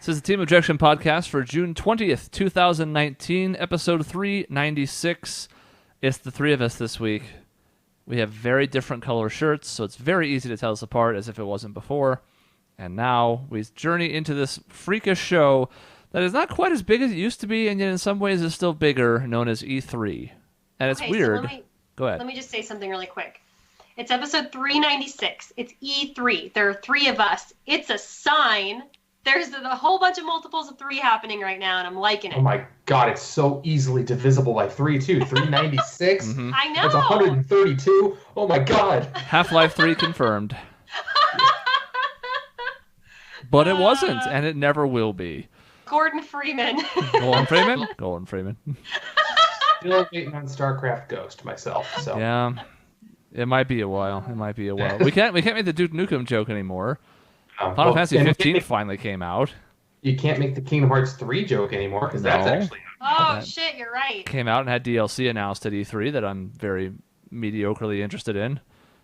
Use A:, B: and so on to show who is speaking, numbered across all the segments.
A: This is the Team Objection podcast for June 20th, 2019, episode 396. It's the three of us this week. We have very different color shirts, so it's very easy to tell us apart as if it wasn't before. And now we journey into this freakish show that is not quite as big as it used to be, and yet in some ways is still bigger, known as E3. And it's weird.
B: So
A: Go ahead.
B: Let me just say something really quick. It's episode 396. It's E3. There are three of us. It's a sign. There's a whole bunch of multiples of 3 happening right now, and I'm liking it.
C: Oh my god, it's so easily divisible by 3, too. 396?
A: Mm-hmm.
B: I know.
C: That's 132? Oh my god.
A: Half-Life 3 confirmed. But it wasn't, and it never will be.
B: Gordon Freeman.
A: Gordon Freeman? Gordon Freeman.
C: Still waiting on StarCraft Ghost myself, so.
A: Yeah. It might be a while. We can't make the Duke Nukem joke anymore. Final Fantasy 15 finally came out.
C: You can't make the Kingdom Hearts 3 joke anymore, because that's actually...
B: Oh, shit, you're right.
A: Came out and had DLC announced at E3 that I'm very mediocrely interested in.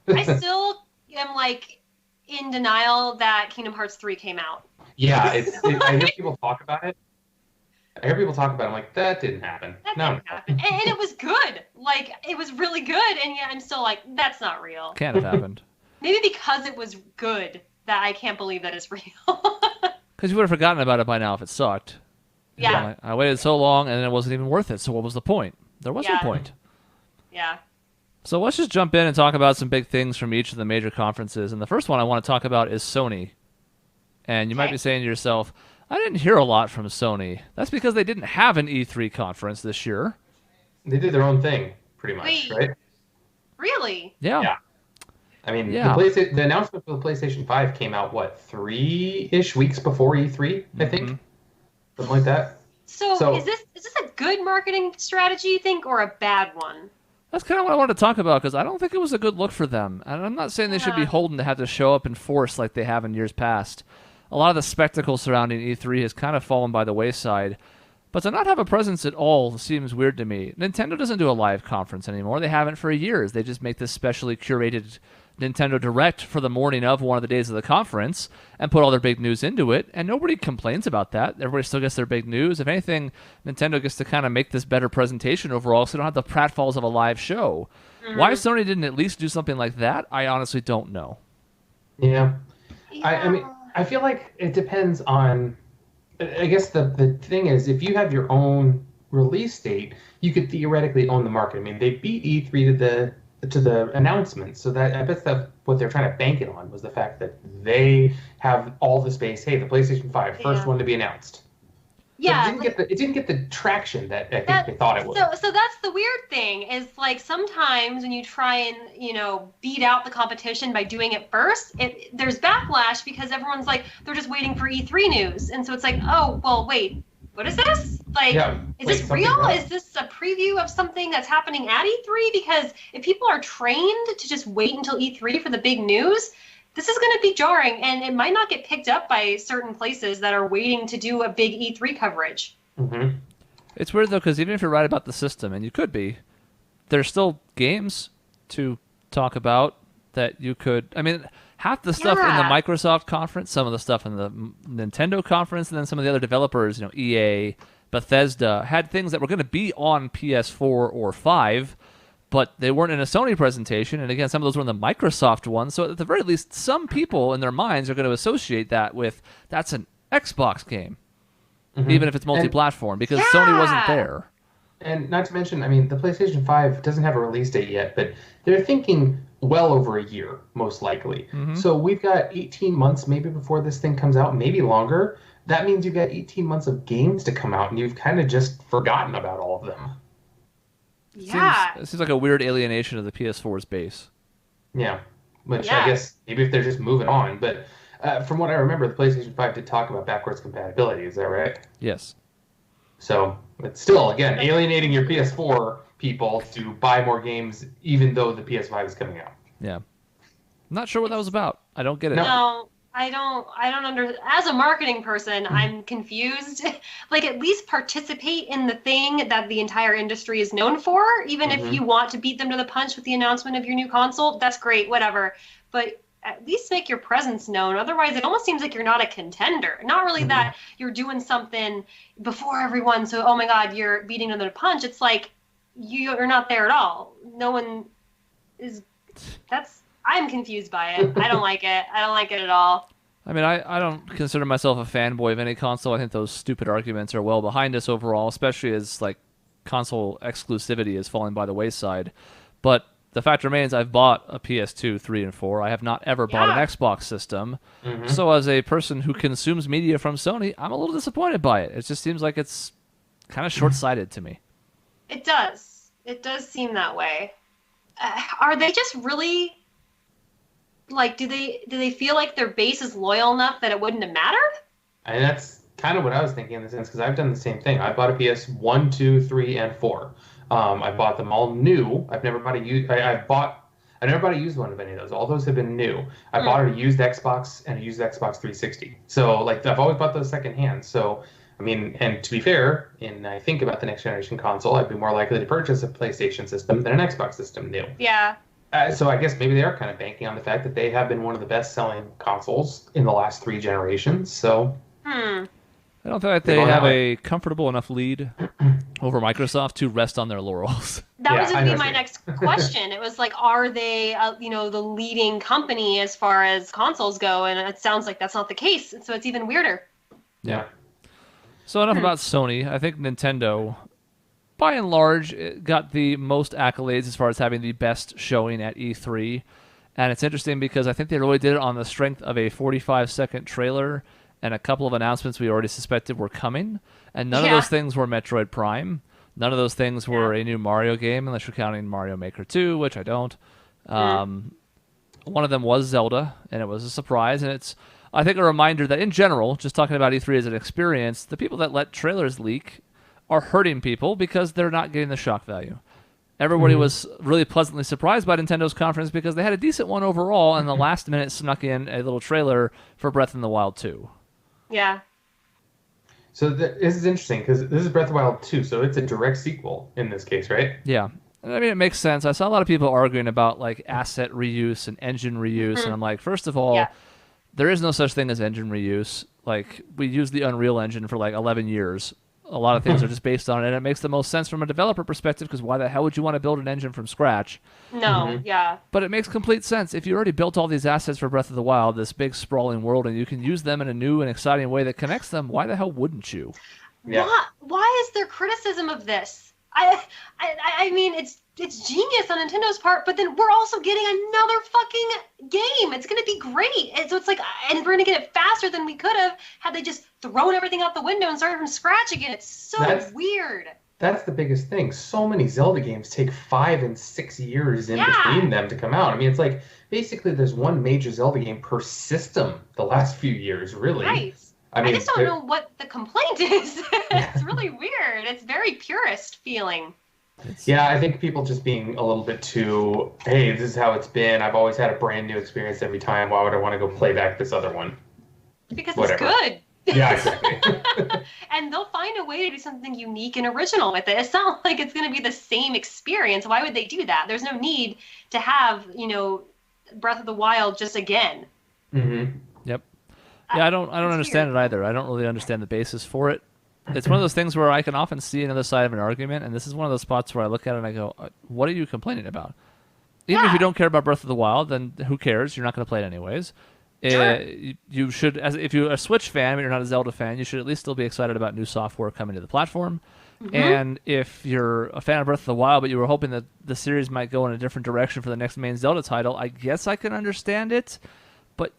B: I still am, in denial that Kingdom Hearts 3 came out.
C: Yeah, I hear people talk about it. I'm like, that didn't happen.
B: That didn't happen. And it was good. It was really good, and yet I'm still like, that's not real.
A: Can't have happened.
B: Maybe because it was good that I can't believe that it's real.
A: Because you would have forgotten about it by now if it sucked.
B: Yeah.
A: I waited so long and it wasn't even worth it, so what was the point? There was no point.
B: Yeah.
A: So let's just jump in and talk about some big things from each of the major conferences. And the first one I want to talk about is Sony. And you might be saying to yourself, I didn't hear a lot from Sony. That's because they didn't have an E3 conference this year.
C: They did their own thing, pretty much, right?
B: Really?
A: Yeah.
C: I mean,
A: Yeah.
C: the announcement for the PlayStation 5 came out, 3-ish weeks before E3, I think? Something like that.
B: So is this a good marketing strategy, you think, or a bad one?
A: That's kind of what I wanted to talk about, because I don't think it was a good look for them. And I'm not saying they should be holden to have to show up in force like they have in years past. A lot of the spectacle surrounding E3 has kind of fallen by the wayside. But to not have a presence at all seems weird to me. Nintendo doesn't do a live conference anymore. They haven't for years. They just make this specially curated Nintendo Direct for the morning of one of the days of the conference and put all their big news into it, and nobody complains about that. Everybody still gets their big news. If anything, Nintendo gets to kind of make this better presentation overall so they don't have the pratfalls of a live show. Mm-hmm. Why Sony didn't at least do something like that, I honestly don't know.
C: Yeah. I mean, I feel like it depends on... I guess the thing is, if you have your own release date, you could theoretically own the market. I mean, they beat E3 to the announcement, so that I bet that what they're trying to bank it on was the fact that they have all the space. Hey, the PlayStation 5, first one to be announced.
B: Yeah,
C: but it didn't get the traction that I think they thought it would.
B: So that's the weird thing is sometimes when you try and beat out the competition by doing it first, there's backlash because everyone's they're just waiting for E3 news, and so it's oh well wait. What is this? Is this real? Is this a preview of something that's happening at E3? Because if people are trained to just wait until E3 for the big news, this is going to be jarring, and it might not get picked up by certain places that are waiting to do a big E3 coverage.
C: Mm-hmm.
A: It's weird, though, because even if you're right about the system, and you could be, there's still games to talk about that you could... I mean... Half the stuff in the Microsoft conference, some of the stuff in the Nintendo conference, and then some of the other developers, EA, Bethesda, had things that were going to be on PS4 or 5, but they weren't in a Sony presentation. And again, some of those were in the Microsoft one. So at the very least, some people in their minds are going to associate that with, that's an Xbox game, even if it's multi-platform, because Sony wasn't there.
C: And not to mention, I mean, the PlayStation 5 doesn't have a release date yet, but they're thinking well over a year, most likely. Mm-hmm. So we've got 18 months maybe before this thing comes out, maybe longer. That means you've got 18 months of games to come out, and you've kind of just forgotten about all of them.
B: Yeah.
A: It seems like a weird alienation of the PS4's base.
C: Yeah, which I guess maybe if they're just moving on. But from what I remember, the PlayStation 5 did talk about backwards compatibility. Is that right?
A: Yes.
C: So it's still, again, alienating your PS4 people to buy more games, even though the PS5 is coming out.
A: Yeah. I'm not sure what that was about. I don't get it.
B: No, I don't as a marketing person, I'm confused. At least participate in the thing that the entire industry is known for. Even if you want to beat them to the punch with the announcement of your new console, that's great, whatever. But at least make your presence known. Otherwise, it almost seems like you're not a contender. Not really that you're doing something before everyone, so, oh my God, you're beating them to the punch. It's like you're not there at all. No one is... I'm confused by it. I don't like it. I don't like it at all.
A: I mean, I don't consider myself a fanboy of any console. I think those stupid arguments are well behind us overall, especially as, like, console exclusivity is falling by the wayside. But the fact remains, I've bought a PS2, 3, and 4. I have not ever bought an Xbox system. So as a person who consumes media from Sony, I'm a little disappointed by it. It just seems like it's kind of short-sighted to me.
B: It does. It does seem that way. Are they just really... Like, do they feel like their base is loyal enough that it wouldn't have mattered?
C: And that's kind of what I was thinking in the sense, because I've done the same thing. I bought a PS 1, 2, 3, and 4. I bought them all new. I've never bought a used. I never bought a used one of any of those. All those have been new. I bought a used Xbox and a used Xbox 360. So, like, I've always bought those secondhand. So, I mean, and to be fair, and I think about the next generation console, I'd be more likely to purchase a PlayStation system than an Xbox system new.
B: Yeah.
C: So I guess maybe they are kind of banking on the fact that they have been one of the best-selling consoles in the last 3 generations. So
A: I don't feel like they have a comfortable enough lead over Microsoft to rest on their laurels.
B: That was going to be my next question. It was like, are they, the leading company as far as consoles go? And it sounds like that's not the case. So it's even weirder.
A: Yeah. So enough about Sony. I think Nintendo, by and large, got the most accolades as far as having the best showing at E3. And it's interesting because I think they really did it on the strength of a 45-second trailer and a couple of announcements we already suspected were coming. And none of those things were Metroid Prime. None of those things were a new Mario game, unless you're counting Mario Maker 2, which I don't. One of them was Zelda, and it was a surprise. And it's, I think, a reminder that in general, just talking about E3 as an experience, the people that let trailers leak are hurting people because they're not getting the shock value. Everybody was really pleasantly surprised by Nintendo's conference because they had a decent one overall, and the last minute snuck in a little trailer for Breath in the Wild 2.
B: Yeah.
C: So this is interesting because this is Breath of the Wild 2, so it's a direct sequel in this case, right?
A: Yeah. I mean, it makes sense. I saw a lot of people arguing about like asset reuse and engine reuse, and I'm like, first of all, there is no such thing as engine reuse. Like, we used the Unreal Engine for like 11 years. A lot of things are just based on it, and it makes the most sense from a developer perspective, because why the hell would you want to build an engine from scratch?
B: No,
A: But it makes complete sense. If you already built all these assets for Breath of the Wild, this big sprawling world, and you can use them in a new and exciting way that connects them, why the hell wouldn't you?
C: Yeah.
B: Why is there criticism of this? I mean, it's genius on Nintendo's part, but then we're also getting another fucking game. It's going to be great. And so it's like, and we're going to get it faster than we could have had they just thrown everything out the window and started from scratch again. It's so weird.
C: That's the biggest thing. So many Zelda games take 5 and 6 years in between them to come out. I mean, it's like, basically there's one major Zelda game per system the last few years, really.
B: Right. I just don't know what the complaint is. It's really weird. It's very purist feeling.
C: Yeah, I think people just being a little bit too, hey, this is how it's been. I've always had a brand new experience every time. Why would I want to go play back this other one?
B: Because it's good.
C: Yeah, exactly.
B: And they'll find a way to do something unique and original with it. It's not like it's going to be the same experience. Why would they do that? There's no need to have, Breath of the Wild just again.
A: Yep. Yeah, I don't understand it either. I don't really understand the basis for it. It's one of those things where I can often see another side of an argument, and this is one of those spots where I look at it and I go, what are you complaining about? Even if you don't care about Breath of the Wild, then who cares? You're not going to play it anyways. Sure. You should, if you're a Switch fan but you're not a Zelda fan, you should at least still be excited about new software coming to the platform. And if you're a fan of Breath of the Wild but you were hoping that the series might go in a different direction for the next main Zelda title, I guess I can understand it. But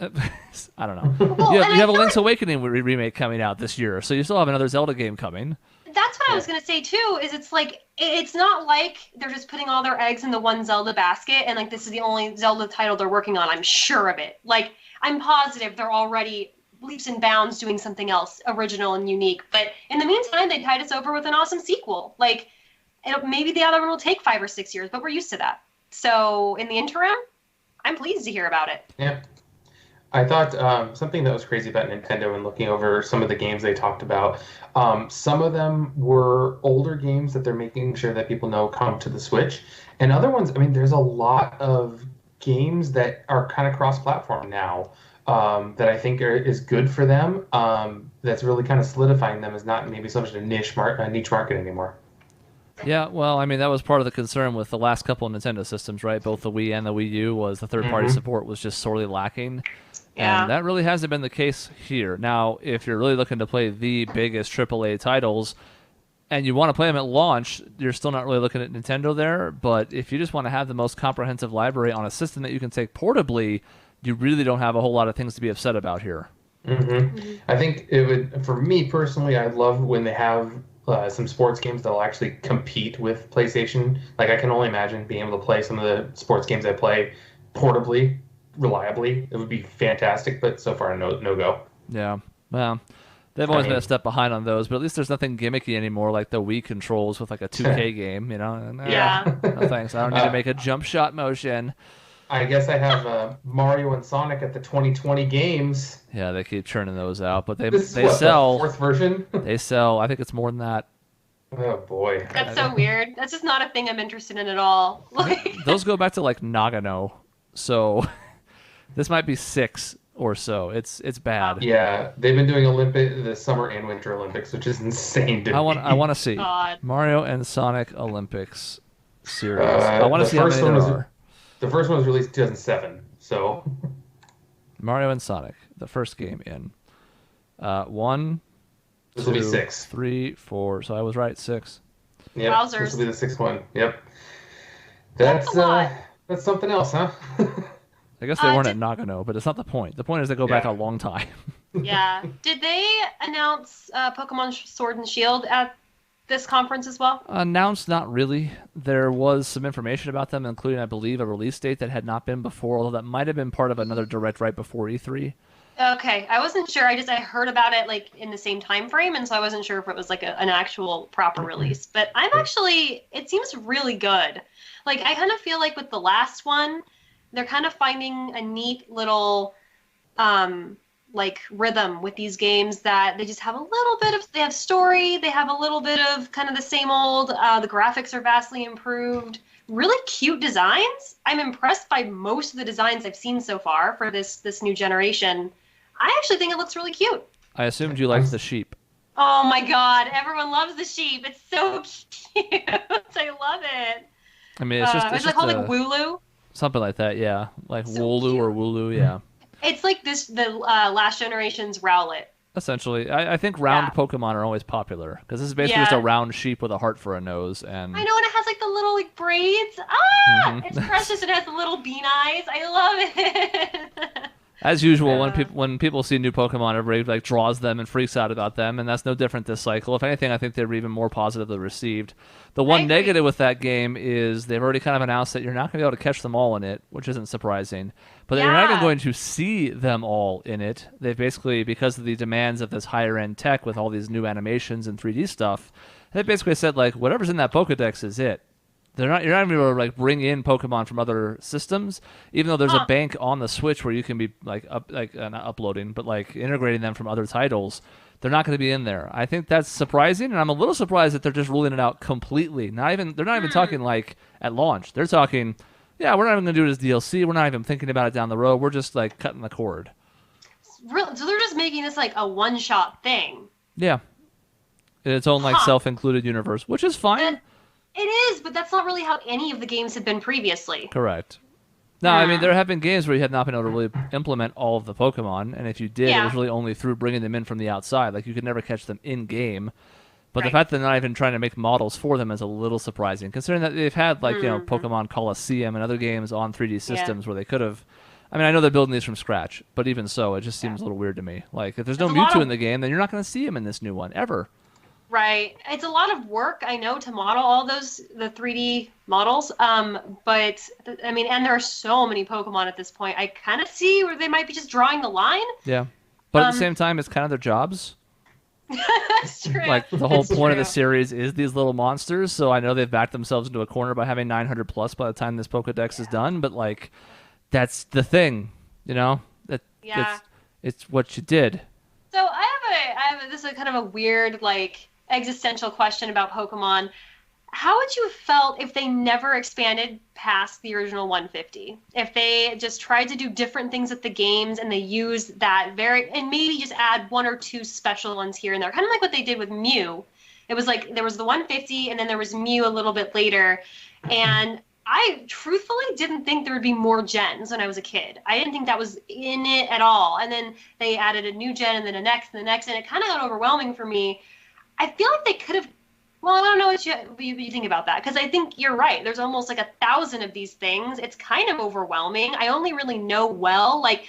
A: I don't know.
B: Well,
A: you have a Link's Awakening remake coming out this year, so you still have another Zelda game coming.
B: That's what I was going to say, too, is it's like, it's not like they're just putting all their eggs in the one Zelda basket, and, like, this is the only Zelda title they're working on. I'm sure of it. Like, I'm positive they're already leaps and bounds doing something else original and unique. But in the meantime, they tied us over with an awesome sequel. Like, maybe the other one will take 5 or 6 years, but we're used to that. So, in the interim, I'm pleased to hear about it.
C: Yeah. I thought something that was crazy about Nintendo and looking over some of the games they talked about, some of them were older games that they're making sure that people know come to the Switch. And other ones, I mean, there's a lot of games that are kind of cross-platform now that I think is good for them. That's really kind of solidifying them as not maybe so much a niche market anymore.
A: Yeah, well, I mean, that was part of the concern with the last couple of Nintendo systems, right? Both the Wii and the Wii U was the third-party support was just sorely lacking.
B: Yeah.
A: And that really hasn't been the case here. Now, if you're really looking to play the biggest AAA titles and you want to play them at launch, you're still not really looking at Nintendo there. But if you just want to have the most comprehensive library on a system that you can take portably, you really don't have a whole lot of things to be upset about here.
C: I think it would, for me personally, I love when they have some sports games that'll actually compete with PlayStation. Like, I can only imagine being able to play some of the sports games I play portably, reliably. It would be fantastic, but so far, no go.
A: Yeah, well, they've always been a step behind on those, but at least there's nothing gimmicky anymore like the Wii controls with like a 2K game, you know? And,
B: Yeah.
A: No thanks, I don't need to make a jump shot motion.
C: I guess I have Mario and Sonic at the 2020 games.
A: Yeah, they keep churning those out, but they
C: sell. The 4th version?
A: They sell. I think it's more than that.
C: Oh boy.
B: That's so weird. That's just not a thing I'm interested in at all.
A: Those go back to like Nagano, so this might be 6 or so. It's bad.
C: Yeah, they've been doing the Summer and Winter Olympics, which is insane to me.
A: I want to see
B: God.
A: Mario and Sonic Olympics series. I want to see how many there are.
C: The first one was released in 2007, so...
A: Mario and Sonic, the first game in. 1,
C: This will be 6.
A: 3, 4. So I was right, 6.
C: Yep,
B: Wowzers.
C: this will be the 6th one. Yep.
B: That's a lot.
C: That's something else, huh?
A: I guess they weren't at Nagano, but it's not the point. The point is they go back a long time.
B: Yeah. Did they announce Pokemon Sword and Shield at this conference as well?
A: Announced, not really. There was some information about them, including, I believe, a release date that had not been before, although that might have been part of another direct right before E3.
B: Okay, I wasn't sure. I heard about it like in the same time frame, and so I wasn't sure if it was like an actual proper release. But it seems really good. Like, I kind of feel like with the last one, they're kind of finding a neat little like rhythm with these games that they just have a little bit of, they have story, they have a little bit of kind of the same old, the graphics are vastly improved, really cute designs. I'm impressed by most of the designs I've seen so far for this new generation. I actually think it looks really cute.
A: I assumed you liked the sheep.
B: Oh my god, everyone loves the sheep. It's so cute. I love it.
A: I mean, it's just
B: is it called like Wooloo?
A: Something like that, yeah. Like
B: So
A: Wooloo
B: cute.
A: or Wooloo, yeah.
B: It's like the last generation's Rowlet.
A: Essentially, I think round Pokemon are always popular because this is basically just a round sheep with a heart for a nose, and
B: I know, and it has like the little like braids. It's precious. It has the little bean eyes. I love it.
A: as usual, when people see new Pokemon, everybody like draws them and freaks out about them, and that's no different this cycle. If anything, I think they were even more positively received. The one negative with that game is they've already kind of announced that you're not going to be able to catch them all in it, which isn't surprising. But you're not even going to see them all in it. They've basically, because of the demands of this higher-end tech with all these new animations and 3D stuff, they basically said, like, whatever's in that Pokedex is it. You're not even able to like bring in Pokemon from other systems, even though there's a bank on the Switch where you can be like not uploading, but like integrating them from other titles. They're not going to be in there. I think that's surprising, and I'm a little surprised that they're just ruling it out completely. They're not even talking like at launch. They're talking, yeah, we're not even going to do it as DLC. We're not even thinking about it down the road. We're just like cutting the cord.
B: So they're just making this like a one-shot thing.
A: Yeah, in its own like self-included universe, which is fine.
B: It is, but that's not really how any of the games have been previously.
A: Correct. No, I mean, there have been games where you had not been able to really implement all of the Pokemon, and if you did, it was really only through bringing them in from the outside. Like, you could never catch them in-game. But the fact that they're not even trying to make models for them is a little surprising, considering that they've had, like, you know, Pokemon Coliseum and other games on 3D systems where they could have... I mean, I know they're building these from scratch, but even so, it just seems a little weird to me. Like, if there's no Mewtwo in the game, then you're not going to see him in this new one, ever.
B: Right. It's a lot of work, I know, to model all the 3D models. But, I mean, and there are so many Pokemon at this point. I kind of see where they might be just drawing the line.
A: Yeah. But at the same time, it's kind of their jobs.
B: That's true.
A: Like, the whole point of the series is these little monsters, so I know they've backed themselves into a corner by having 900 plus by the time this Pokedex is done, but, like, that's the thing, you know? It's what you did.
B: So I have this is kind of a weird, like, existential question about Pokemon. How would you have felt if they never expanded past the original 150? If they just tried to do different things with the games and they used that and maybe just add one or two special ones here and there, kind of like what they did with Mew. It was like there was the 150 and then there was Mew a little bit later. And I truthfully didn't think there would be more gens when I was a kid. I didn't think that was in it at all. And then they added a new gen and then a next and the next, and it kind of got overwhelming for me. I feel like they could have. Well, I don't know what you think about that, because I think you're right. There's almost like 1,000 of these things. It's kind of overwhelming. I only really know like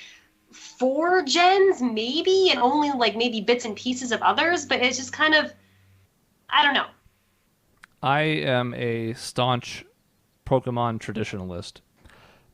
B: 4 gens maybe, and only like maybe bits and pieces of others. But it's just kind of, I don't know.
A: I am a staunch Pokemon traditionalist,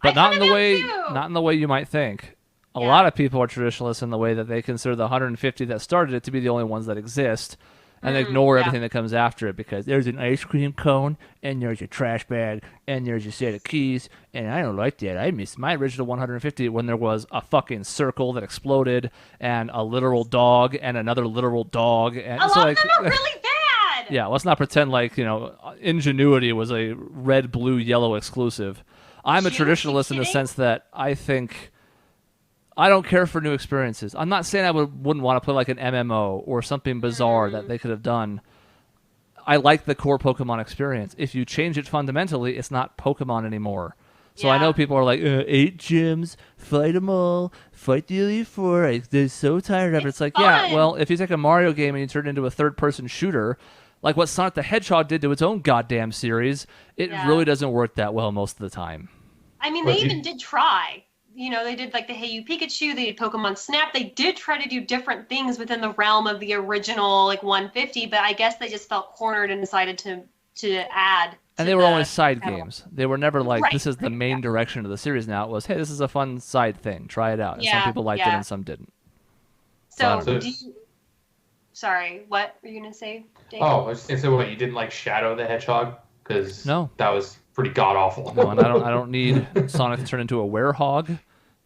A: but not in the way you might think. A lot of people are traditionalists in the way that they consider the 150 that started it to be the only ones that exist. And ignore everything that comes after it, because there's an ice cream cone, and there's a trash bag, and there's a set of keys, and I don't like that. I miss my original 150 when there was a fucking circle that exploded, and a literal dog, and another literal dog. And
B: a lot of them are really bad!
A: Yeah, let's not pretend like, Ingenuity was a red, blue, yellow exclusive. I'm a traditionalist in the sense that I don't care for new experiences. I'm not saying I wouldn't want to play like an MMO or something bizarre that they could have done. I like the core Pokemon experience. If you change it fundamentally, it's not Pokemon anymore. So I know people are like, 8 gyms, fight them all, fight the Elite Four. They're so tired of it. It's like,
B: fun.
A: Yeah, well, if you take a Mario game and you turn it into a third-person shooter, like what Sonic the Hedgehog did to its own goddamn series, it really doesn't work that well most of the time.
B: I mean, they even did try. They did like the Hey You Pikachu, they did Pokemon Snap. They did try to do different things within the realm of the original like 150, but I guess they just felt cornered and decided to add.
A: And they were always side games. They were never like, this is the main direction of the series now. It was, hey, this is a fun side thing. Try it out. And some people liked it and some didn't.
B: Sorry, what were you going to say, Dave?
C: Oh, I was just going to say, what, you didn't like Shadow the Hedgehog? Because that was pretty god-awful.
A: No, and I don't need Sonic to turn into a werehog.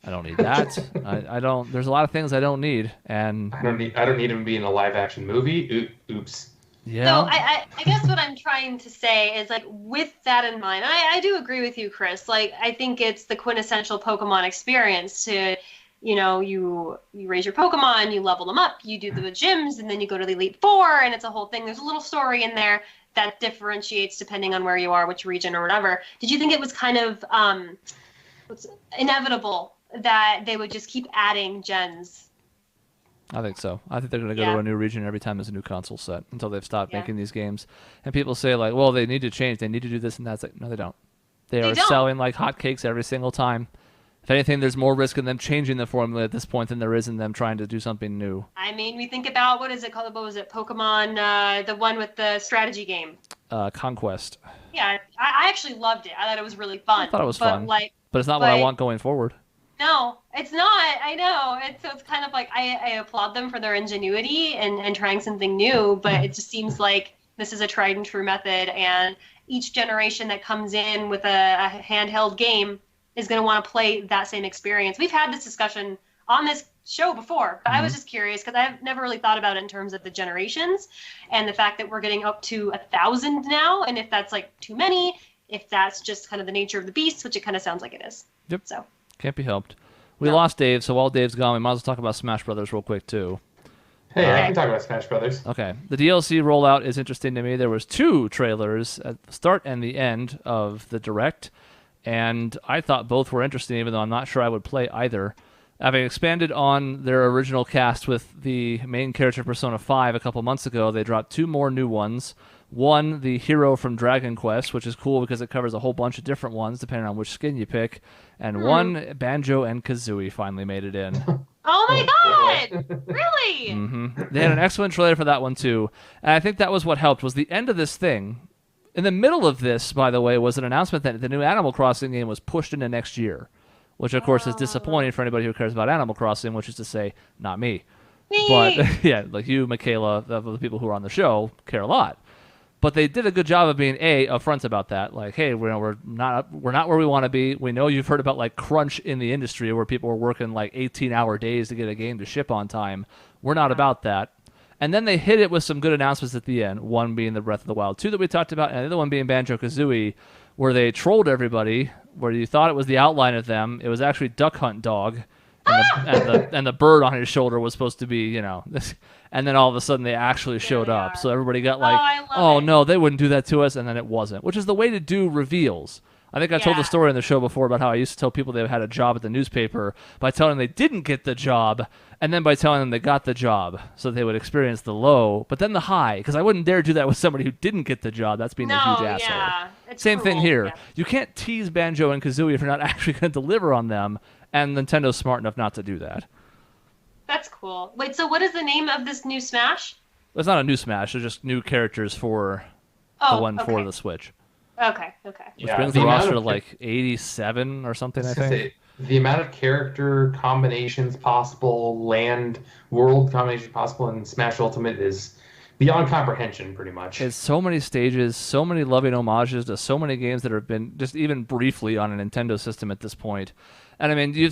A: I don't need that. I don't. There's a lot of things I don't need, and
C: I don't need him to be in a live-action movie. Oops.
A: Yeah.
B: So I guess what I'm trying to say is, like, with that in mind, I do agree with you, Chris. Like, I think it's the quintessential Pokemon experience to, you raise your Pokemon, you level them up, you do the gyms, and then you go to the Elite Four, and it's a whole thing. There's a little story in there that differentiates depending on where you are, which region or whatever. Did you think it was kind of inevitable that they would just keep adding gens?
A: I think so. I think they're going to go to a new region every time there's a new console set until they've stopped making these games. And people say, like, well, they need to change. They need to do this and that. It's like, no, they don't. They are selling like hotcakes every single time. If anything, there's more risk in them changing the formula at this point than there is in them trying to do something new.
B: I mean, we think about, what is it called? What was it? Pokemon, the one with the strategy game.
A: Conquest.
B: Yeah, I actually loved it. I thought it was really fun.
A: I thought it was fun. But it's not
B: what
A: I want going forward.
B: No, it's not. I know. So it's kind of like I applaud them for their ingenuity and trying something new, but it just seems like this is a tried and true method, and each generation that comes in with a handheld game is going to want to play that same experience. We've had this discussion on this show before, but I was just curious because I've never really thought about it in terms of the generations and the fact that we're getting up to 1,000 now, and if that's like too many, if that's just kind of the nature of the beast, which it kind of sounds like it is.
A: Yep.
B: So.
A: Can't be helped. We lost Dave, so while Dave's gone, we might as well talk about Smash Brothers real quick, too.
C: Hey, I can talk about Smash Brothers.
A: Okay. The DLC rollout is interesting to me. There was 2 trailers at the start and the end of the Direct, and I thought both were interesting, even though I'm not sure I would play either. Having expanded on their original cast with the main character Persona 5 a couple months ago, they dropped 2 more new ones. One, the hero from Dragon Quest, which is cool because it covers a whole bunch of different ones depending on which skin you pick. And one, Banjo and Kazooie finally made it in.
B: Oh my god! Really?
A: Mm-hmm. They had an excellent trailer for that one too. And I think that was what helped, was the end of this thing. In the middle of this, by the way, was an announcement that the new Animal Crossing game was pushed into next year. Which, of course, is disappointing for anybody who cares about Animal Crossing, which is to say, not me. But, yeah, like you, Michaela, the people who are on the show, care a lot. But they did a good job of being upfront about that. Like, hey, we're not where we want to be. We know you've heard about like crunch in the industry where people were working like 18-hour days to get a game to ship on time. We're not about that. And then they hit it with some good announcements at the end, one being the Breath of the Wild 2 that we talked about, and the other one being Banjo-Kazooie, where they trolled everybody, where you thought it was the outline of them. It was actually Duck Hunt Dog, and the bird on his shoulder was supposed to be, and then all of a sudden they actually showed up. So everybody got like, oh no, they wouldn't do that to us, and then it wasn't, which is the way to do reveals. I think I told the story in the show before about how I used to tell people they had a job at the newspaper by telling them they didn't get the job, and then by telling them they got the job, so they would experience the low, but then the high, because I wouldn't dare do that with somebody who didn't get the job. That's being a huge asshole. Same thing here. Yeah. You can't tease Banjo and Kazooie if you're not actually going to deliver on them, and Nintendo's smart enough not to do that.
B: That's cool. Wait, so what is the name of this new Smash?
A: It's not a new Smash. They're just new characters for the one for the Switch.
B: Okay.
A: Which brings the roster to like 87 or something, I think.
C: The amount of character combinations possible, world combinations possible in Smash Ultimate is beyond comprehension, pretty much.
A: It's so many stages, so many loving homages to so many games that have been just even briefly on a Nintendo system at this point. And I mean, you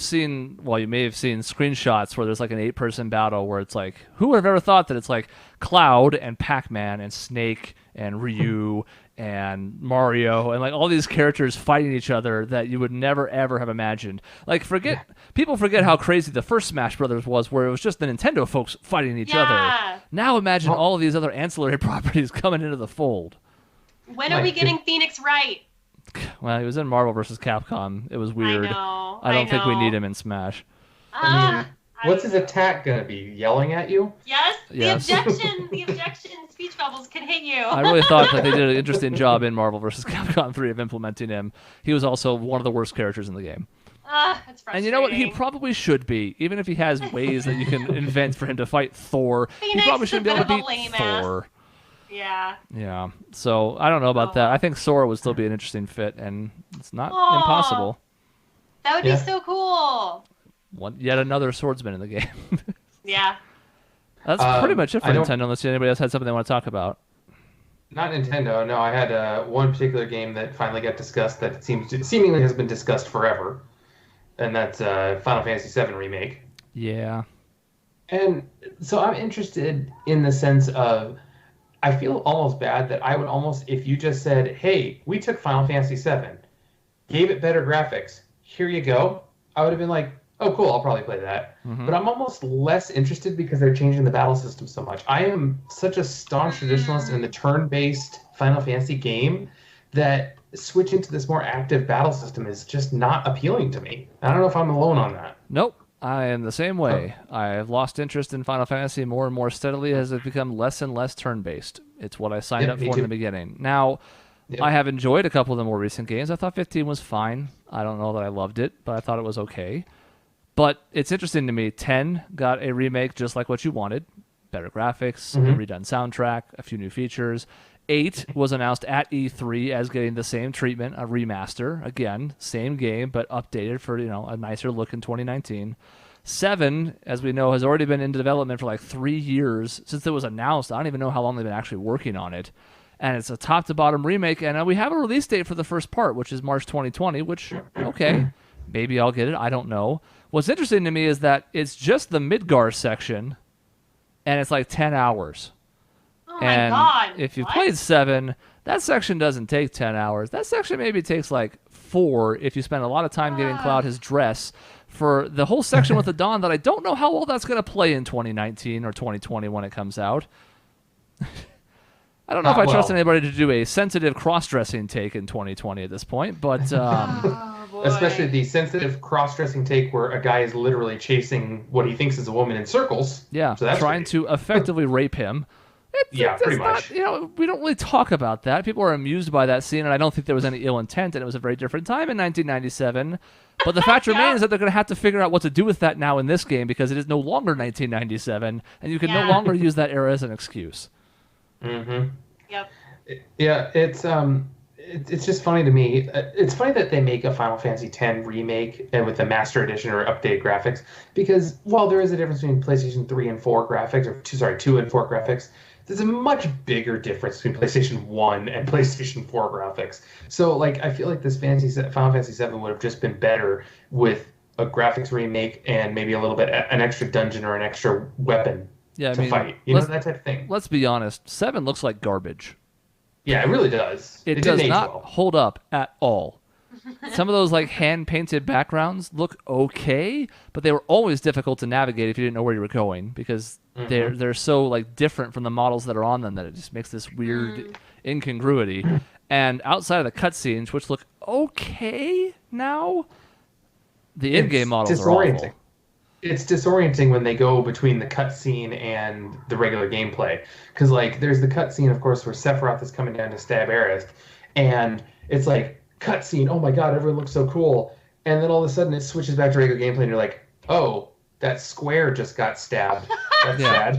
A: may have seen screenshots where there's like an 8-person battle where it's like, who would have ever thought that it's like Cloud and Pac-Man and Snake and Ryu and Mario and like all these characters fighting each other that you would never ever have imagined. Like people forget how crazy the first Smash Brothers was, where it was just the Nintendo folks fighting each other. Now imagine all of these other ancillary properties coming into the fold.
B: When are we getting Phoenix right?
A: Well, he was in Marvel vs. Capcom. It was weird. I don't think we need him in Smash.
C: What's his attack going to be? Yelling at you?
B: Yes. The objection speech bubbles can hit you.
A: I really thought that they did an interesting job in Marvel vs. Capcom 3 of implementing him. He was also one of the worst characters in the game.
B: That's frustrating.
A: And you know what? He probably should be. Even if he has ways that you can invent for him to fight Thor, he probably shouldn't be able to beat Thor. Yeah. So I don't know about that. I think Sora would still be an interesting fit, and it's not impossible.
B: That would be so cool.
A: Yet another swordsman in the game.
B: Yeah.
A: That's pretty much it for Nintendo, unless anybody else had something they want to talk about.
C: Not Nintendo. No, I had one particular game that finally got discussed that seemingly has been discussed forever, and that's Final Fantasy VII Remake.
A: Yeah.
C: And so I'm interested in the sense of, I feel almost bad that I would almost, if you just said, hey, we took Final Fantasy VII, gave it better graphics, here you go, I would have been like, oh, cool, I'll probably play that. Mm-hmm. But I'm almost less interested because they're changing the battle system so much. I am such a staunch traditionalist in the turn-based Final Fantasy game that switching to this more active battle system is just not appealing to me. I don't know if I'm alone on that.
A: Nope. I am the same way. I've lost interest in Final Fantasy more and more steadily as it's become less and less turn-based. It's what I signed up for in the beginning. Now, I have enjoyed a couple of the more recent games. I thought 15 was fine. I don't know that I loved it, but I thought it was okay. But it's interesting to me, 10 got a remake just like what you wanted. Better graphics, a redone soundtrack, a few new features. 8 was announced at E3 as getting the same treatment, a remaster. Again, same game, but updated for a nicer look in 2019. 7, as we know, has already been in development for like 3 years. Since it was announced, I don't even know how long they've been actually working on it. And it's a top-to-bottom remake, and we have a release date for the first part, which is March 2020, which, okay, maybe I'll get it. I don't know. What's interesting to me is that it's just the Midgar section, and it's like 10 hours.
B: Oh my God.
A: If you played 7, that section doesn't take 10 hours. That section maybe takes like 4 if you spend a lot of time getting Cloud his dress for the whole section with the Dawn that I don't know how well that's going to play in 2019 or 2020 when it comes out. I don't know if I trust anybody to do a sensitive cross-dressing take in 2020 at this point, but...
C: Especially the sensitive cross-dressing take where a guy is literally chasing what he thinks is a woman in circles.
A: Yeah, so that's trying to effectively rape him.
C: Pretty much.
A: We don't really talk about that. People are amused by that scene, and I don't think there was any ill intent, and it was a very different time in 1997. But the fact remains that they're going to have to figure out what to do with that now in this game because it is no longer 1997, and you can no longer use that era as an excuse.
C: Mm-hmm.
B: Yep.
C: Yeah, it's just funny to me. It's funny that they make a Final Fantasy X remake with the Master Edition or updated graphics because while there is a difference between PlayStation 3 and 4 graphics, or 2 and 4 graphics, there's a much bigger difference between PlayStation 1 and PlayStation 4 graphics. So, I feel like this Final Fantasy VII would have just been better with a graphics remake and maybe a little bit an extra dungeon or an extra weapon
A: Yeah, I
C: to
A: mean,
C: fight. You know, that type of thing.
A: let's be honest. 7 looks like garbage.
C: Yeah, it really does.
A: It
C: didn't
A: does
C: age
A: not
C: well.
A: hold up at all. Some of those like hand-painted backgrounds look okay, but they were always difficult to navigate if you didn't know where you were going because they're so like different from the models that are on them that it just makes this weird incongruity. And outside of the cutscenes, which look okay now, the in-game models are awful.
C: It's disorienting when they go between the cutscene and the regular gameplay. Because, like, there's the cutscene, of course, where Sephiroth is coming down to stab Aerith, and it's like, cutscene, oh my god, everyone looks so cool. And then all of a sudden it switches back to regular gameplay, and you're like, oh, that square just got stabbed. That's sad.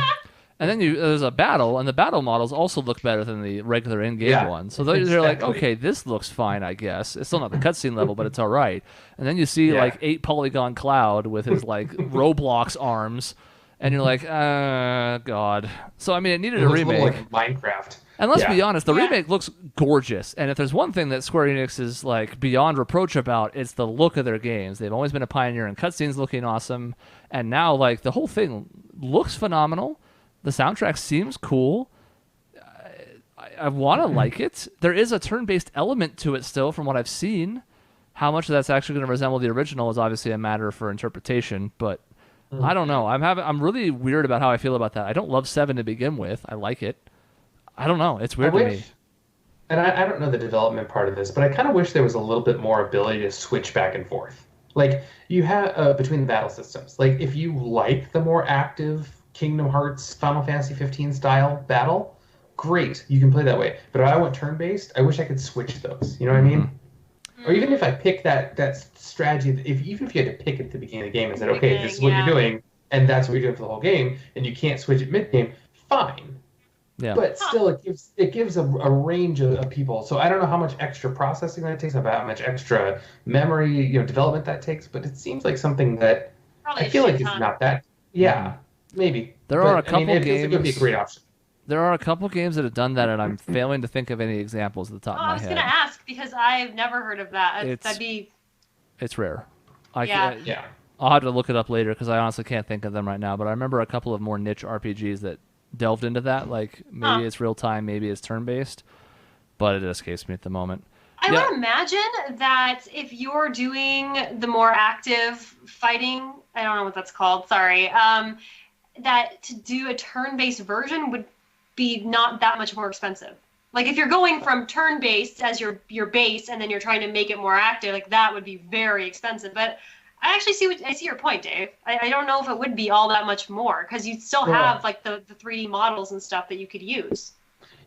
A: And then there's a battle, and the battle models also look better than the regular in-game ones. So they're like, okay, this looks fine, I guess. It's still not the cutscene level, but it's all right. And then you see like 8-polygon Cloud with his like Roblox arms, and you're like, God. So I mean, it needed a remake.
C: Like Minecraft.
A: And let's be honest, the remake looks gorgeous. And if there's one thing that Square Enix is like beyond reproach about, it's the look of their games. They've always been a pioneer in cutscenes looking awesome, and now like the whole thing looks phenomenal. The soundtrack seems cool. I want to like it. There is a turn-based element to it still, from what I've seen. How much of that's actually going to resemble the original is obviously a matter for interpretation. But I don't know. I'm really weird about how I feel about that. I don't love 7 to begin with. I like it. I don't know. It's weird to me.
C: And I don't know the development part of this, but I kind of wish there was a little bit more ability to switch back and forth. Like you have between the battle systems. Like if you like the more active Kingdom Hearts, Final Fantasy 15 style battle, great, you can play that way. But if I want turn-based, I wish I could switch those. You know what I mean? Or even if I pick that strategy, even if you had to pick it at the beginning of the game and said, okay, this is what you're doing, and that's what you're doing for the whole game, and you can't switch it mid-game, fine. Yeah. But still, it gives a range of people. So I don't know how much extra processing that takes, how much extra memory, development that takes. But it seems like something that I feel like it's not that. Yeah, maybe.
A: There are a couple games.
C: It would be a great option.
A: There are a couple games that have done that, and I'm failing to think of any examples at the top of my head.
B: I was going to ask because I've never heard of that.
A: It's rare.
B: I'll
A: have to look it up later because I honestly can't think of them right now. But I remember a couple of more niche RPGs that delved into that. Like maybe it's real time, maybe it's turn based, but it escapes me at the moment.
B: I would imagine that if you're doing the more active fighting, I don't know what that's called. Sorry, that to do a turn-based version would be not that much more expensive. Like if you're going from turn-based as your base and then you're trying to make it more active, like that would be very expensive. But I actually see your point, Dave. I don't know if it would be all that much more because you'd still have like the 3D models and stuff that you could use.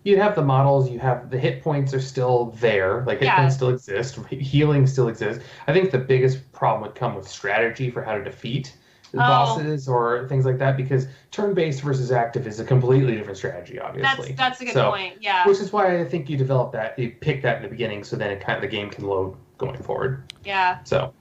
C: You have the models, you have the hit points are still there, like hit points still exist, healing still exists. I think the biggest problem would come with strategy for how to defeat the bosses or things like that, because turn-based versus active is a completely different strategy, obviously.
B: That's a good point, yeah.
C: Which is why I think you develop that, you pick that in the beginning, so then the game can load going forward.
B: Yeah.
C: So.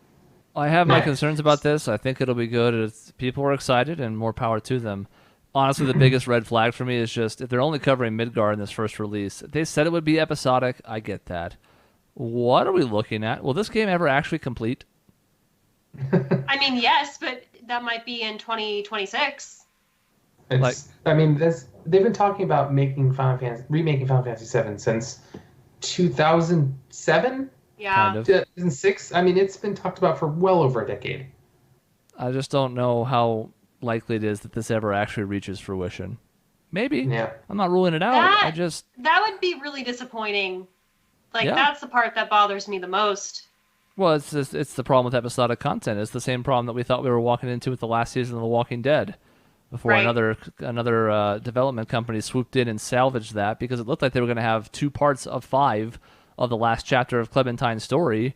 A: I have my concerns about this. I think it'll be good. People are excited, and more power to them. Honestly, the biggest red flag for me is just if they're only covering Midgar in this first release. They said it would be episodic. I get that. What are we looking at? Will this game ever actually complete?
B: I mean, yes, but that might be in 2026.
C: They've been talking about remaking Final Fantasy VII since 2007.
B: Yeah.
A: Kind of.
C: 2006. I mean, it's been talked about for well over a decade.
A: I just don't know how likely it is that this ever actually reaches fruition. Maybe. Yeah. I'm not ruling it out.
B: That would be really disappointing. That's the part that bothers me the most.
A: Well, it's the problem with episodic content. It's the same problem that we thought we were walking into with the last season of The Walking Dead. Before another development company swooped in and salvaged that because it looked like they were going to have 2 parts of 5 of the last chapter of Clementine's story,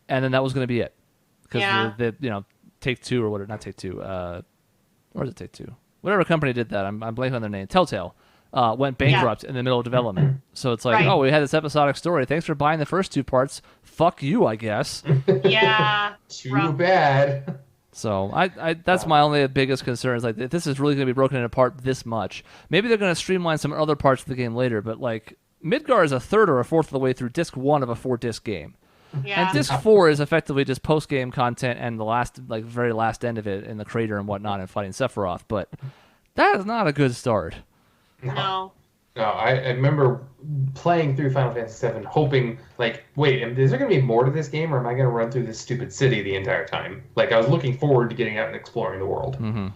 A: and then that was going to be it. Because Take Two or whatever, not Take Two. Or is it Take Two? Whatever company did that, I'm blanking on their name. Telltale went bankrupt in the middle of development. So it's like, we had this episodic story. Thanks for buying the first 2 parts. Fuck you, I guess.
B: Yeah.
C: Too bad.
A: So that's my only biggest concern is like if this is really going to be broken apart this much. Maybe they're going to streamline some other parts of the game later, but like Midgar is a third or a fourth of the way through disc 1 of a 4-disc game.
B: Yeah.
A: And disc 4 is effectively just post-game content and the very last end of it in the crater and whatnot and fighting Sephiroth. But That is not a good start.
B: No.
C: No, I remember playing through Final Fantasy VII, hoping, like, wait, is there going to be more to this game, or am I going to run through this stupid city the entire time? Like, I was looking forward to getting out and exploring the world.
A: Mm-hmm.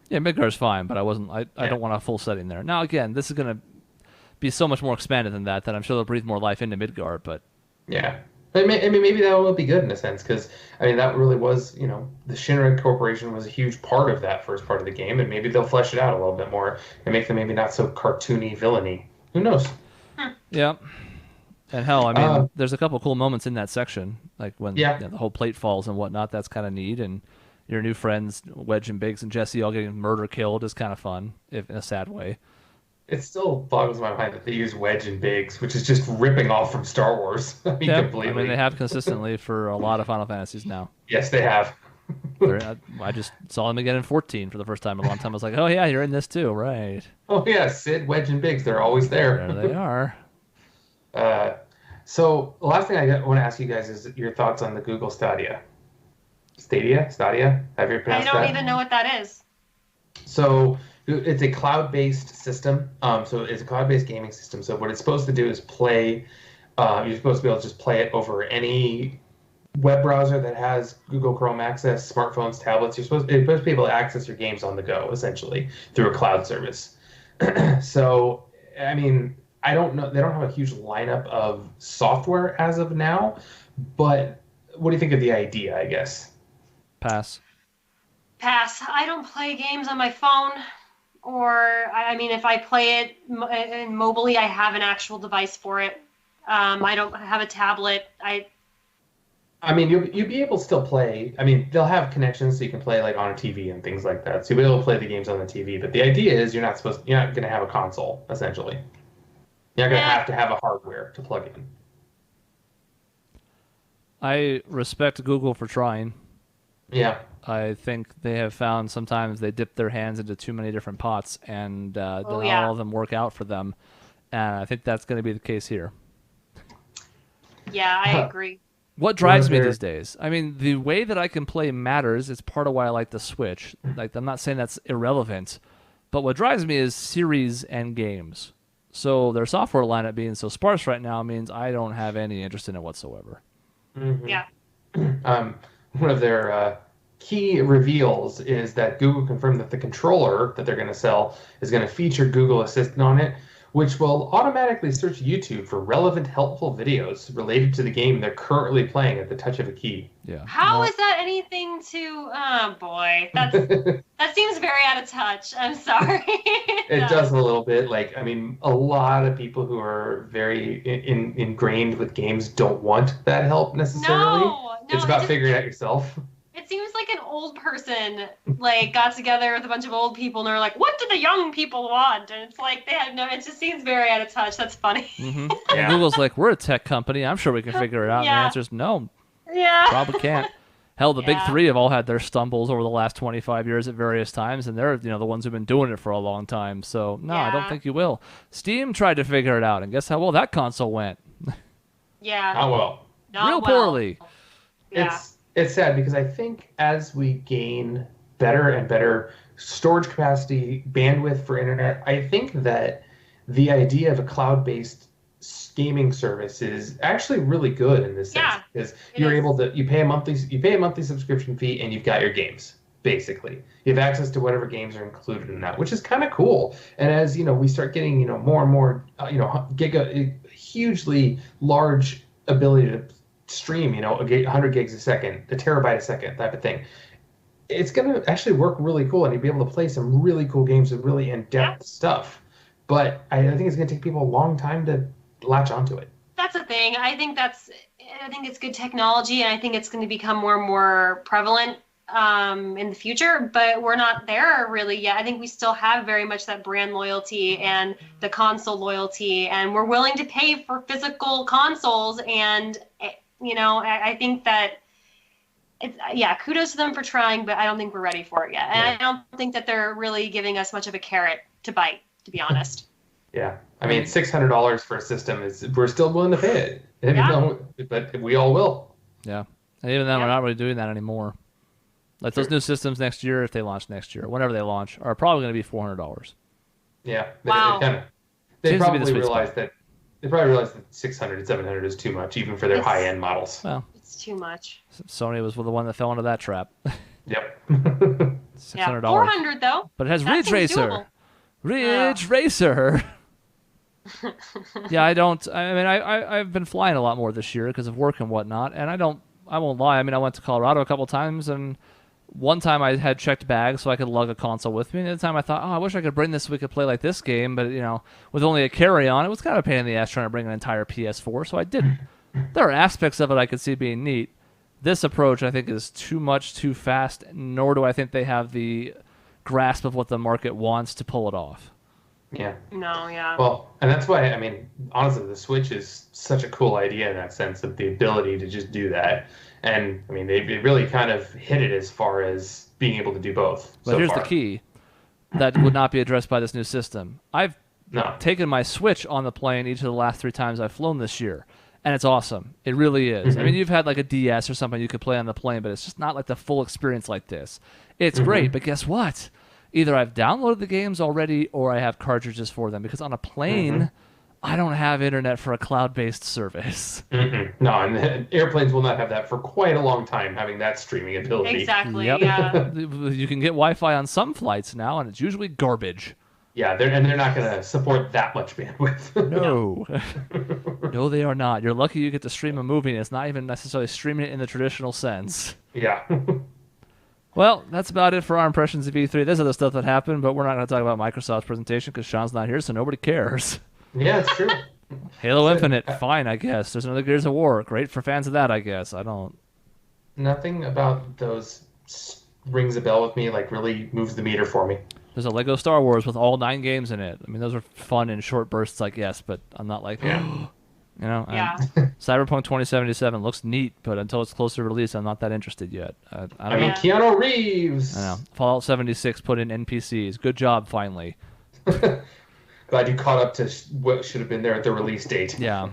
A: Yeah, Midgar's fine, but I don't want a full setting there. Now, again, this is going to be so much more expanded than that I'm sure they'll breathe more life into Midgar, but...
C: Yeah. I mean, maybe that will be good in a sense, because, I mean, that really was, the Shinra Corporation was a huge part of that first part of the game, and maybe they'll flesh it out a little bit more and make them maybe not so cartoony villainy. Who knows?
A: Yeah. And hell, I mean, there's a couple cool moments in that section, like when the whole plate falls and whatnot. That's kind of neat, and your new friends, Wedge and Biggs and Jesse, all getting murder killed is kind of fun, if in a sad way.
C: It still boggles my mind that they use Wedge and Biggs, which is just ripping off from Star Wars. Completely.
A: I mean, they have consistently for a lot of Final Fantasies now.
C: Yes, they have.
A: I just saw them again in 14 for the first time in a long time. I was like, oh yeah, you're in this too, right?
C: Oh yeah, Sid, Wedge, and Biggs, they're always there.
A: There they are.
C: So the last thing I want to ask you guys is your thoughts on the Google Stadia. Stadia? Have you pronounced that?
B: I don't even know what that is.
C: So it's a cloud-based system. So it's a cloud-based gaming system. So what it's supposed to do is play. You're supposed to be able to just play it over any web browser that has Google Chrome access, smartphones, tablets. You're supposed to be able to access your games on the go, essentially, through a cloud service. So, I mean, I don't know. They don't have a huge lineup of software as of now, but what do you think of the idea, I guess?
A: Pass.
B: I don't play games on my phone, or, I mean, if I play it mobily, I have an actual device for it. I don't have a tablet.
C: I mean, you'll be able to still play. I mean, they'll have connections so you can play like on a TV and things like that. So you'll be able to play the games on the TV. But the idea is you're not going to have a console, essentially. You're not going to have a hardware to plug in.
A: I respect Google for trying.
C: Yeah.
A: I think they have found sometimes they dip their hands into too many different pots, and all of them work out for them. And I think that's going to be the case here.
B: Yeah, I agree.
A: What drives me these days? I mean, the way that I can play matters. It's part of why I like the Switch. Like, I'm not saying that's irrelevant, but what drives me is series and games. So their software lineup being so sparse right now means I don't have any interest in it whatsoever.
C: Mm-hmm.
B: Yeah.
C: One of their key reveals is that Google confirmed that the controller that they're going to sell is going to feature Google Assistant on it, which will automatically search YouTube for relevant, helpful videos related to the game they're currently playing at the touch of a key.
A: Yeah.
B: How is that anything to... Oh, boy. That seems very out of touch. I'm sorry.
C: It does a little bit. Like, I mean, a lot of people who are very ingrained with games don't want that help necessarily.
B: No,
C: it's about figuring it out yourself.
B: It seems like an old person got together with a bunch of old people and they're like, "What do the young people want?" And it's like they have no. It just seems very out of touch. That's funny.
A: Mm-hmm. Yeah. Google's like, "We're a tech company. I'm sure we can figure it out."
B: Yeah.
A: And the answer is no.
B: Yeah.
A: Probably can't. Hell, the big three have all had their stumbles over the last 25 years at various times, and they're the ones who've been doing it for a long time. So no, I don't think you will. Steam tried to figure it out, and guess how well that console went?
B: Yeah.
C: Not well.
A: Real poorly.
B: Yeah.
C: It's sad because I think as we gain better and better storage capacity, bandwidth for internet, I think that the idea of a cloud-based gaming service is actually really good in this sense because you're able to you pay a monthly subscription fee and you've got your games basically. You have access to whatever games are included in that, which is kind of cool. And as we start getting more and more hugely large ability to stream 100 gigs a second, a terabyte a second type of thing, it's going to actually work really cool and you'll be able to play some really cool games with really in-depth stuff. But I think it's going to take people a long time to latch onto it.
B: That's the thing. I think it's good technology, and I think it's going to become more and more prevalent in the future, but we're not there really yet. I think we still have very much that brand loyalty and the console loyalty, and we're willing to pay for physical consoles, and I think that kudos to them for trying, but I don't think we're ready for it yet. And I don't think that they're really giving us much of a carrot to bite, to be honest.
C: Yeah. I mean, $600 for a system we're still willing to pay it. But we all will.
A: Yeah. And even then, we're not really doing that anymore. Like those new systems next year, if they launch next year, whenever they launch, are probably going to be $400.
B: Wow.
C: They probably realize that 600 and 700 is too much, even for their high-end models.
A: Well,
B: it's too much.
A: Sony was the one that fell into that trap.
C: Yep.
A: $600.
B: Yeah, 400 though.
A: But it has Ridge Racer. Ridge Racer. Yeah, I've been flying a lot more this year because of work and whatnot, and I won't lie. I mean, I went to Colorado a couple times, and one time I had checked bags so I could lug a console with me, and the other time I thought, I wish I could bring this so we could play like this game, but, with only a carry-on, it was kind of a pain in the ass trying to bring an entire PS4, so I didn't. There are aspects of it I could see being neat. This approach, I think, is too much, too fast, nor do I think they have the grasp of what the market wants to pull it off.
C: Yeah.
B: No, yeah.
C: Well, and that's why, honestly, the Switch is such a cool idea in that sense of the ability to just do that. And, they really kind of hit it as far as being able to do both.
A: But here's the key that would not be addressed by this new system. I've taken my Switch on the plane each of the last 3 times I've flown this year, and it's awesome. It really is.
C: Mm-hmm.
A: You've had like a DS or something you could play on the plane, but it's just not like the full experience like this. It's great, but guess what? Either I've downloaded the games already or I have cartridges for them, because on a plane, I don't have internet for a cloud-based service.
C: No, and airplanes will not have that for quite a long time, having that streaming ability.
B: Exactly,
A: Yep.
B: yeah.
A: You can get Wi-Fi on some flights now, and it's usually garbage.
C: Yeah, they're not going to support that much bandwidth.
A: No. No, they are not. You're lucky you get to stream a movie, and it's not even necessarily streaming it in the traditional sense.
C: Yeah.
A: Well, that's about it for our impressions of E3. There's other stuff that happened, but we're not going to talk about Microsoft's presentation because Sean's not here, so nobody cares.
C: Yeah, it's true.
A: Halo Infinite, fine, I guess. There's another Gears of War. Great for fans of that, I guess. I don't...
C: Nothing about those rings a bell with me, really moves the meter for me.
A: There's a Lego Star Wars with all 9 games in it. Those are fun in short bursts, I guess, but I'm not like...
B: Yeah.
A: Cyberpunk 2077 looks neat, but until it's closer to release, I'm not that interested yet. I don't know.
C: Keanu Reeves.
A: I know. Fallout 76 put in NPCs. Good job, finally.
C: Glad you caught up to what should have been there at the release date.
A: Yeah.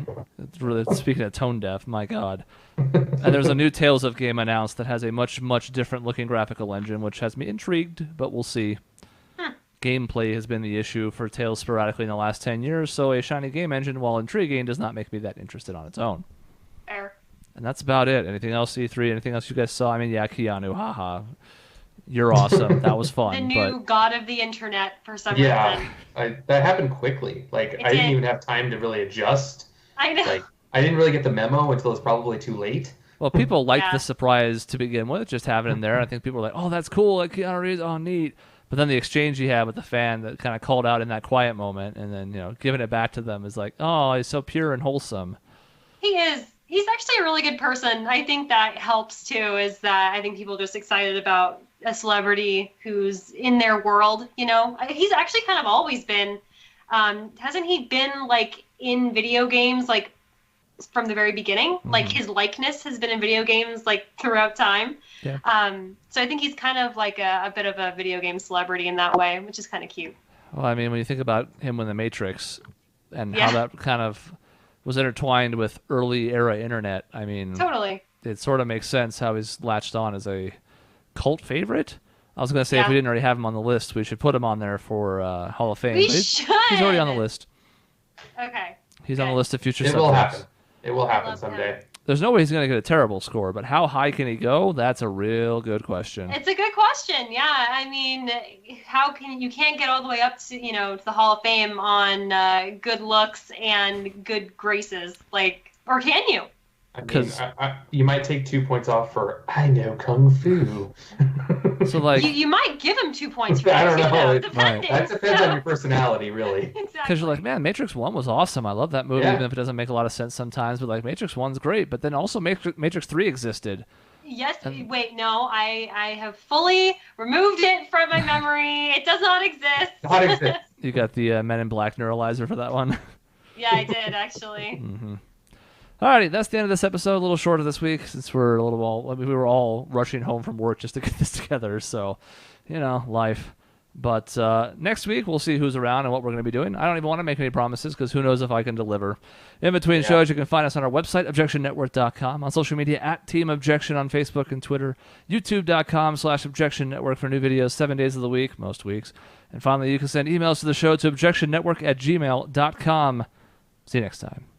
A: Speaking of tone deaf, my God. And there's a new Tales of game announced that has a much, much different looking graphical engine, which has me intrigued, but we'll see. Gameplay has been the issue for Tales sporadically in the last 10 years, so a shiny game engine, while intriguing, does not make me that interested on its own.
B: Fair.
A: And that's about it. Anything else, E3? Anything else you guys saw? Keanu, haha. You're awesome. That was fun.
B: The new god of the internet for some reason.
C: Yeah, that happened quickly. I didn't even have time to really adjust.
B: I know.
C: I didn't really get the memo until it's probably too late.
A: Well, people liked the surprise to begin with, just having it in there. I think people were like, oh, that's cool. Keanu Reeves, oh, neat. But then the exchange you had with the fan that kind of called out in that quiet moment, and then, giving it back to them is like, oh, he's so pure and wholesome.
B: He is. He's actually a really good person. I think that helps, too, is that I think people are just excited about a celebrity who's in their world, He's actually kind of always been, hasn't he been, in video games, from the very beginning? Mm-hmm. His likeness has been in video games, throughout time. Yeah. So I think he's kind of like a bit of a video game celebrity in that way, which is kind of cute.
A: Well, when you think about him in The Matrix and how that kind of was intertwined with early era internet,
B: totally.
A: It sort of makes sense how he's latched on as a cult favorite. I was going to say, if we didn't already have him on the list, we should put him on there for Hall of Fame.
B: He's
A: already on the list.
B: Okay.
A: He's on the list of future
C: subjects. It will happen. It will happen someday.
A: There's no way he's going to get a terrible score, but how high can he go? That's a real good question.
B: It's a good question, yeah. You can't get all the way up to, to the Hall of Fame on good looks and good graces, or can you?
C: You might take 2 points off for I know Kung Fu.
A: So
B: you might give him 2 points for
C: I don't know.
B: Depending.
C: That depends on your personality, really.
A: Because
B: Exactly.
A: you're like, man, Matrix 1 was awesome. I love that movie, even if it doesn't make a lot of sense sometimes. But Matrix 1's great. But then also Matrix 3 existed.
B: Yes. Wait, no. I have fully removed it from my memory. It does not exist.
C: Not exist.
A: You got the Men in Black neuralizer for that one?
B: Yeah, I did, actually.
A: Mm-hmm. Alrighty, that's the end of this episode. A little shorter this week since we were all rushing home from work just to get this together. So, life. But next week, we'll see who's around and what we're going to be doing. I don't even want to make any promises because who knows if I can deliver. In between shows, you can find us on our website, objectionnetwork.com, on social media at Team Objection on Facebook and Twitter, youtube.com/Objection Network for new videos 7 days of the week, most weeks. And finally, you can send emails to the show to objectionnetwork@gmail.com. See you next time.